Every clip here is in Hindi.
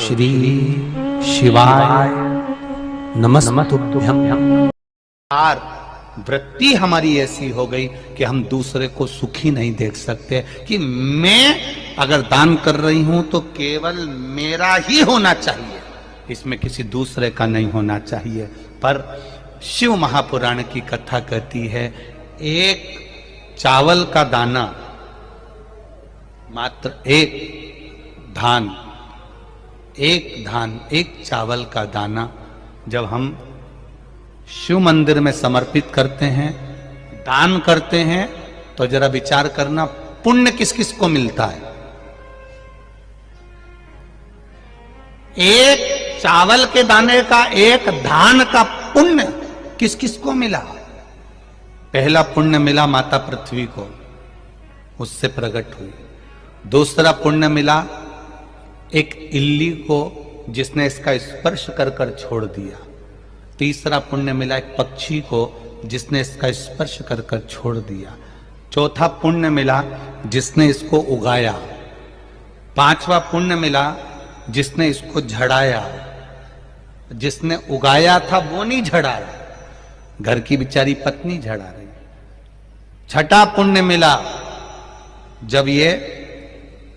श्री शिवाय नमस्तुभ्यं। वृत्ति हमारी ऐसी हो गई कि हम दूसरे को सुखी नहीं देख सकते, कि मैं अगर दान कर रही हूं तो केवल मेरा ही होना चाहिए, इसमें किसी दूसरे का नहीं होना चाहिए। पर शिव महापुराण की कथा कहती है, एक चावल का दाना, मात्र एक धान, एक चावल का दाना जब हम शिव मंदिर में समर्पित करते हैं, दान करते हैं, तो जरा विचार करना पुण्य किस किस को मिलता है। एक चावल के दाने का, एक धान का पुण्य किस किस को मिला। पहला पुण्य मिला माता पृथ्वी को, उससे प्रकट हुई। दूसरा पुण्य मिला एक इल्ली को, जिसने इसका स्पर्श कर कर छोड़ दिया। तीसरा पुण्य मिला एक पक्षी को, जिसने इसका स्पर्श कर कर छोड़ दिया। चौथा पुण्य मिला जिसने इसको उगाया। पांचवा पुण्य मिला जिसने इसको झड़ाया। जिसने उगाया था वो नहीं झड़ाया, घर की बेचारी पत्नी झड़ा रही। छठा पुण्य मिला जब ये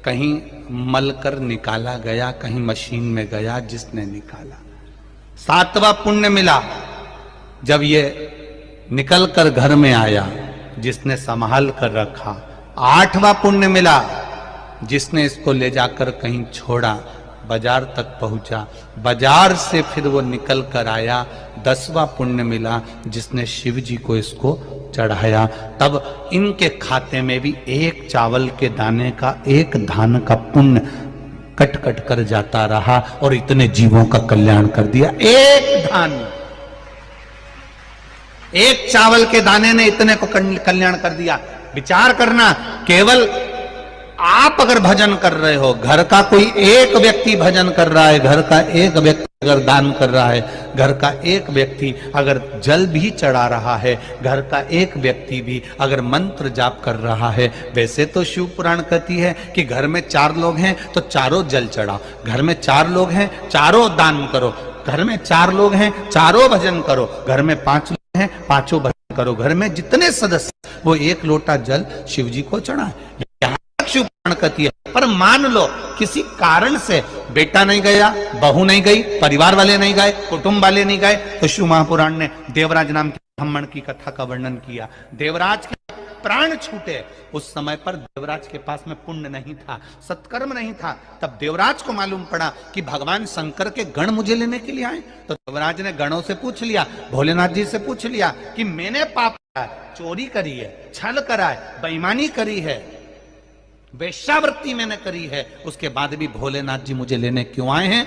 कहीं मल कर निकाला गया, कहीं मशीन में गया, जिसने निकाला। सातवां पुण्य मिला जब ये निकल कर घर में आया, जिसने संभाल कर रखा। आठवां पुण्य मिला जिसने इसको ले जाकर कहीं छोड़ा, बाजार तक पहुंचा, बाजार से फिर वो निकल कर आया। 10वां पुण्य मिला जिसने शिव जी को इसको चढ़ाया। तब इनके खाते में भी एक चावल के दाने का, एक धान का पुण्य कट कट कर जाता रहा और इतने जीवों का कल्याण कर दिया। एक धान, एक चावल के दाने ने इतने को कल्याण कर दिया। विचार करना, केवल आप अगर भजन कर रहे हो, घर का कोई एक व्यक्ति भजन कर रहा है, घर का एक व्यक्ति अगर दान कर रहा है, घर का एक व्यक्ति अगर जल भी चढ़ा रहा है, घर का एक व्यक्ति भी अगर मंत्र जाप कर रहा है। वैसे तो शिव पुराण कहती है कि घर में 4 लोग हैं तो चारों जल चढ़ाओ, घर में 4 लोग हैं चारों दान करो, घर में 4 लोग हैं चारों भजन करो, घर में 5 लोग हैं 5 भजन करो, घर में जितने सदस्य वो 1 लोटा जल शिव जी को चढ़ाए। कहती है। पर मान लो किसी कारण से बेटा नहीं गया, बहू नहीं गई, परिवार वाले नहीं गए, कुटुंब वाले नहीं गए, तो शिव महापुराण ने देवराज नाम के ब्राह्मण की कथा का वर्णन किया। देवराज के प्राण छूटे, उस समय पर देवराज के पास में पुण्य नहीं था, सत्कर्म नहीं था। तब देवराज को मालूम पड़ा कि भगवान शंकर के गण मुझे लेने के लिए आए। तो देवराज ने गणों से पूछ लिया, भोलेनाथ जी से पूछ लिया कि मैंने पाप किया, चोरी करी है, छल करा है, बेईमानी करी है, वेश्यावृत्ति मैंने करी है, उसके बाद भी भोलेनाथ जी मुझे लेने क्यों आए हैं।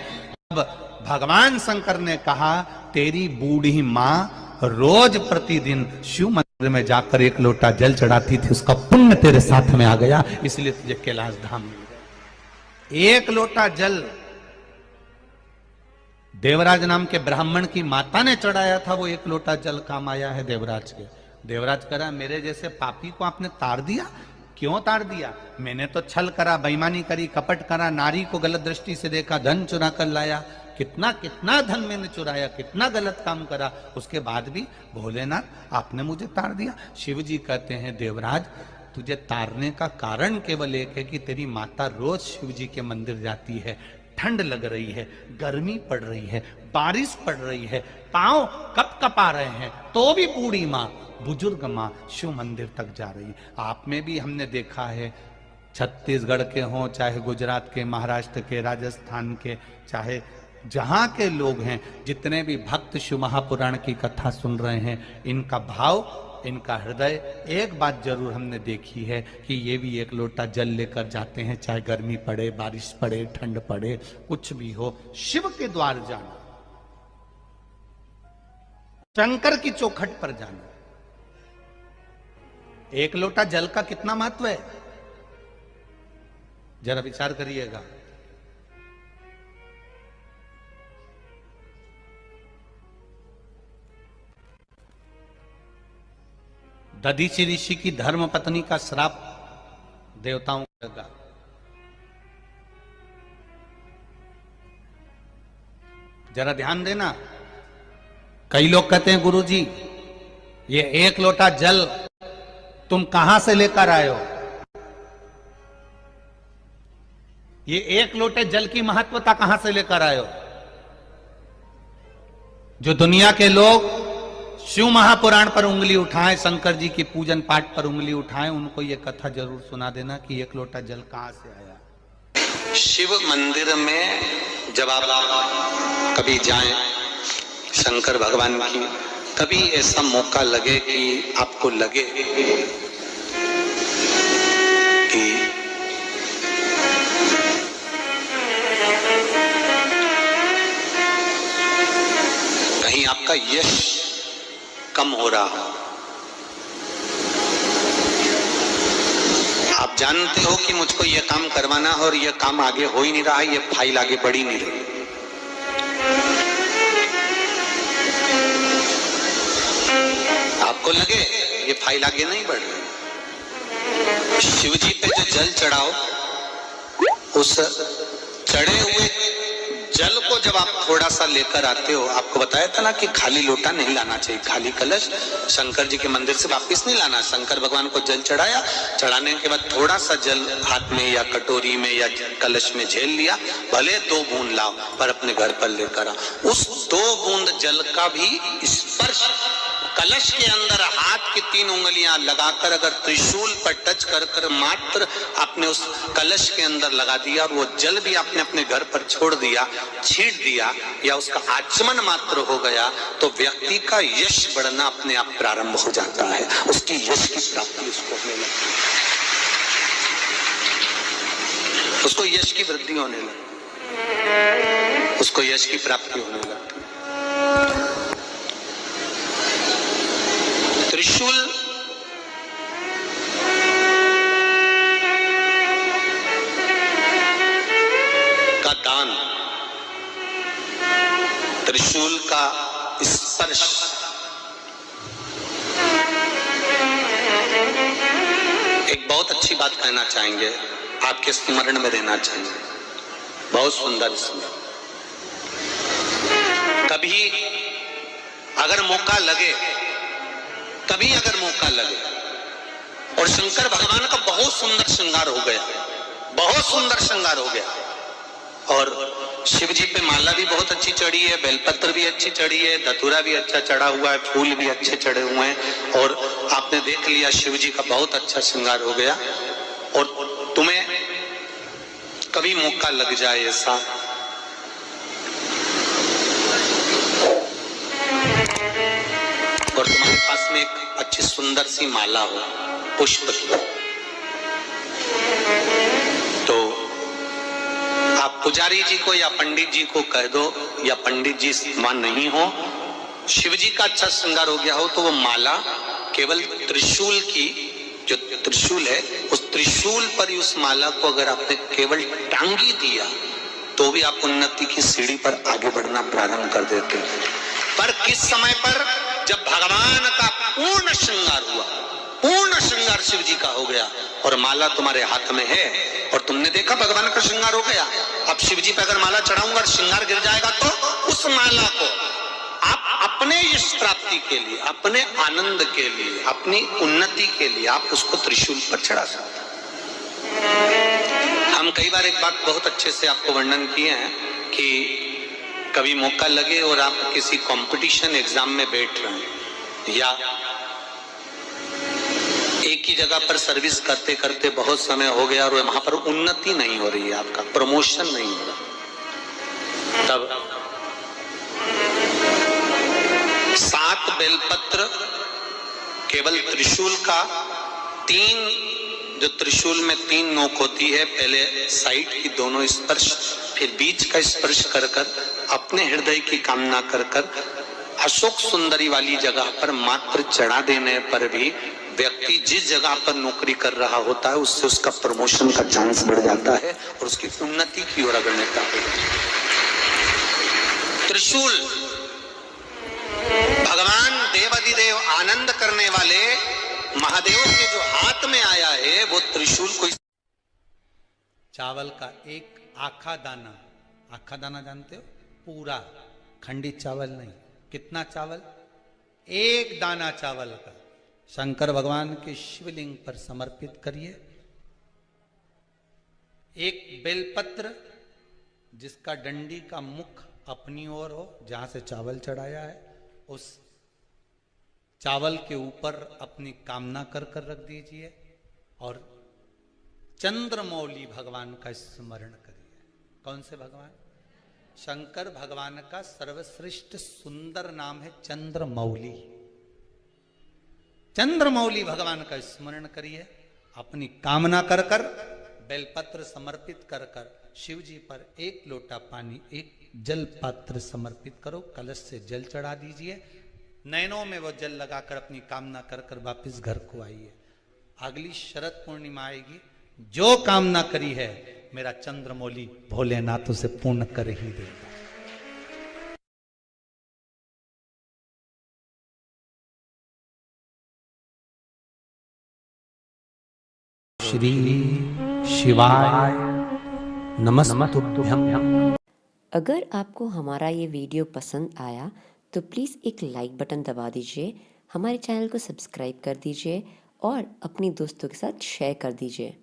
अब भगवान शंकर ने कहा, तेरी बूढ़ी माँ रोज प्रतिदिन शिव मंदिर में जाकर 1 लोटा जल चढ़ाती थी, उसका पुण्य तेरे साथ में आ गया, इसलिए तुझे कैलाश धाम मिल गया। 1 लोटा जल देवराज नाम के ब्राह्मण की माता ने चढ़ाया था, वो 1 लोटा जल काम आया है देवराज के। देवराज करा, मेरे जैसे पापी को आपने तार दिया। क्यों तार दिया? मैंने तो छल करा, बेईमानी करी, कपट करा, नारी को गलत दृष्टि से देखा, धन चुरा कर लाया, कितना कितना धन मैंने चुराया, कितना गलत काम करा, उसके बाद भी भोलेनाथ आपने मुझे तार दिया। शिव जी कहते हैं, देवराज तुझे तारने का कारण केवल एक है कि तेरी माता रोज शिव जी के मंदिर जाती है, ठंड लग रही है, गर्मी पड़ रही है, बारिश पड़ रही है, पांव कप कपा रहे हैं, तो भी बूढ़ी माँ, बुजुर्ग माँ शिव मंदिर तक जा रही है। आप में भी हमने देखा है, छत्तीसगढ़ के हों, चाहे गुजरात के, महाराष्ट्र के, राजस्थान के, चाहे जहां के लोग हैं, जितने भी भक्त शिव महापुराण की कथा सुन रहे हैं, इनका भाव, इनका हृदय, एक बात जरूर हमने देखी है कि ये भी 1 लोटा जल लेकर जाते हैं, चाहे गर्मी पड़े, बारिश पड़े, ठंड पड़े, कुछ भी हो, शिव के द्वार जाना, शंकर की चौखट पर जाना। 1 लोटा जल का कितना महत्व है, जरा विचार करिएगा। दधीचि ऋषि की धर्म पत्नी का श्राप देवताओं का, जरा ध्यान देना। कई लोग कहते हैं गुरुजी ये 1 लोटा जल तुम कहां से लेकर आए हो? ये 1 लोटे जल की महत्वता कहां से लेकर आए हो? जो दुनिया के लोग शिव महापुराण पर उंगली उठाएं, शंकर जी की पूजन पाठ पर उंगली उठाएं, उनको ये कथा जरूर सुना देना कि 1 लोटा जल कहां से आया। शिव मंदिर में जब आप कभी जाएं शंकर भगवान की, कभी ऐसा मौका लगे कि आपको लगे कि कहीं आपका यश कम हो रहा हो, आप जानते हो कि मुझको यह काम करवाना है और यह काम आगे हो ही नहीं रहा है, यह फाइल आगे बढ़ ही नहीं रही, आपको लगे ये फाइल आगे नहीं बढ़ रही, शिव जी पे जो जल चढ़ाओ, उस चढ़े हुए जल को जब आप थोड़ा सा लेकर आते हो, आपको बताया था ना कि खाली लोटा नहीं लाना चाहिए, खाली कलश शंकर जी के मंदिर से वापस नहीं लाना। शंकर भगवान को जल चढ़ाया, चढ़ाने के बाद थोड़ा सा जल हाथ में या कटोरी में या कलश में झेल लिया, भले 2 बूंद लाओ पर अपने घर पर लेकर आओ। उस 2 बूंद जल का भी स्पर्श कलश के अंदर हाथ की 3 उंगलियां लगाकर अगर त्रिशूल पर टच कर कर मात्र आपने उस कलश के अंदर लगा दिया और वो जल भी आपने अपने घर पर छोड़ दिया, छींट दिया या उसका आचमन मात्र हो गया, तो व्यक्ति का यश बढ़ना अपने आप प्रारंभ हो जाता है, उसकी यश की प्राप्ति उसको होने लगती है, उसको यश की वृद्धि होने लगती, उसको यश की प्राप्ति होने लगती। त्रिशूल का दान, त्रिशूल का स्पर्श एक बहुत अच्छी बात कहना चाहेंगे, आपके स्मरण में रहना चाहिए, बहुत सुंदर इसमें। कभी अगर मौका लगे, कभी अगर मौका लगे और शंकर भगवान का बहुत सुंदर श्रृंगार हो गया, बहुत सुंदर श्रृंगार हो गया और शिव जी पे माला भी बहुत अच्छी चढ़ी है, बेलपत्र भी अच्छी चढ़ी है, धतूरा भी अच्छा चढ़ा हुआ है, फूल भी अच्छे चढ़े हुए हैं और आपने देख लिया शिव जी का बहुत अच्छा श्रृंगार हो गया और तुम्हें कभी मौका लग जाए ऐसा और तुम्हारे पास में एक अच्छी सुंदर सी माला हो पुष्प की, तो आप पुजारी जी को या पंडित जी को कह दो, या पंडित जी वहां नहीं हो, शिव जी का अच्छा श्रृंगार हो गया हो, तो वो माला केवल त्रिशूल की, जो त्रिशूल है उस त्रिशूल पर ही उस माला को अगर आपने केवल टांगी दिया तो भी आप उन्नति की सीढ़ी पर आगे बढ़ना प्रारंभ कर देते हैं। पर किस समय पर? जब भगवान का पूर्ण श्रृंगार हुआ, पूर्ण श्रृंगार शिव जी का हो गया और माला तुम्हारे हाथ में है और तुमने देखा भगवान का श्रृंगार हो गया, अब शिव जी पे अगर माला चढ़ाऊंगा और श्रृंगार गिर जाएगा तो उस माला को आप अपने यश प्राप्ति के लिए, अपने आनंद के लिए, अपनी उन्नति के लिए आप उसको त्रिशूल पर चढ़ा सकते हैं। हम कई बार एक बात बहुत अच्छे से आपको वर्णन किए हैं कि कभी मौका लगे और आप किसी कंपटीशन एग्जाम में बैठ रहे हैं या एक ही जगह पर सर्विस करते करते बहुत समय हो गया और वहां पर उन्नति नहीं हो रही है, आपका प्रमोशन नहीं हो रहा, तब 7 बेलपत्र केवल त्रिशूल का 3, जो त्रिशूल में 3 नोक होती है, पहले साइड की दोनों स्पर्श, फिर बीच का स्पर्श कर कर अपने हृदय की कामना कर कर अशोक सुंदरी वाली जगह पर मात्र चढ़ा देने पर भी व्यक्ति जिस जगह पर नौकरी कर रहा होता है उससे उसका प्रमोशन का चांस बढ़ जाता है और उसकी उन्नति की ओर अग्रसर होता है। त्रिशूल भगवान देवाधिदेव आनंद करने वाले महादेव के जो हाथ में आया है वो त्रिशूल कोई चावल का एक आखा दाना जानते हो, पूरा खंडित चावल नहीं। कितना चावल? एक दाना चावल का शंकर भगवान के शिवलिंग पर समर्पित करिए। एक बेलपत्र जिसका डंडी का मुख अपनी ओर हो, जहां से चावल चढ़ाया है, उस चावल के ऊपर अपनी कामना कर कर रख दीजिए और चंद्रमौली भगवान का स्मरण करिए। कौन से भगवान? शंकर भगवान का सर्वश्रेष्ठ सुंदर नाम है चंद्रमौली। चंद्रमौली भगवान का स्मरण करिए, अपनी कामना कर कर बेलपत्र समर्पित कर कर शिव जी पर एक लोटा पानी, एक जल पात्र समर्पित करो, कलश से जल चढ़ा दीजिए, नैनों में वो जल लगाकर अपनी कामना कर कर वापिस घर को आइए। अगली शरद पूर्णिमा आएगी, जो कामना करी है मेरा चंद्रमौली भोलेनाथ उसे पूर्ण कर ही देगा। श्री शिवाय नमस्तुभ्यं। अगर आपको हमारा ये वीडियो पसंद आया तो प्लीज़ एक लाइक बटन दबा दीजिए, हमारे चैनल को सब्सक्राइब कर दीजिए और अपनी दोस्तों के साथ शेयर कर दीजिए।